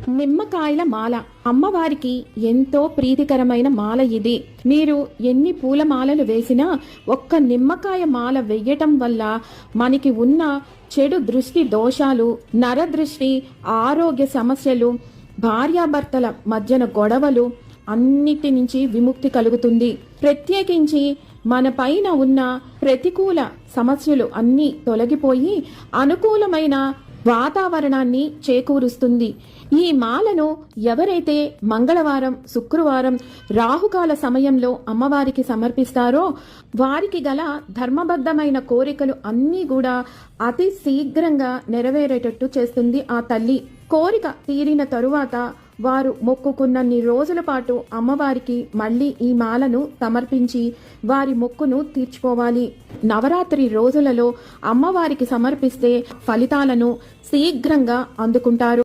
నిమ్మకాయల మాల అమ్మవారికి ఎంతో ప్రీతికరమైన మాల ఇది. మీరు ఎన్ని పూల మాలలు వేసినా ఒక్క నిమ్మకాయ మాల వెయ్యటం వల్ల మనకి ఉన్న చెడు దృష్టి దోషాలు, నరదృష్టి, ఆరోగ్య సమస్యలు, భార్యాభర్తల మధ్యన గొడవలు అన్నిటి నుంచి విముక్తి కలుగుతుంది. ప్రత్యేకించి మన పైన ఉన్న ప్రతికూల సమస్యలు అన్నీ తొలగిపోయి అనుకూలమైన వాతావరణాన్ని చేకూరుస్తుంది. ఈ మాలను ఎవరైతే మంగళవారం, శుక్రవారం రాహుకాల సమయంలో అమ్మవారికి సమర్పిస్తారో వారికి గల ధర్మబద్ధమైన కోరికలు అన్నీ కూడా అతి శీఘ్రంగా నెరవేరేటట్టు చేస్తుంది ఆ తల్లి. కోరిక తీరిన తరువాత వారు మొక్కుకున్నన్ని రోజుల పాటు అమ్మవారికి మళ్ళీ ఈ మాలను సమర్పించి వారి మొక్కును తీర్చుకోవాలి. నవరాత్రి రోజులలో అమ్మవారికి సమర్పిస్తే ఫలితాలను శీఘ్రంగా అందుకుంటారు.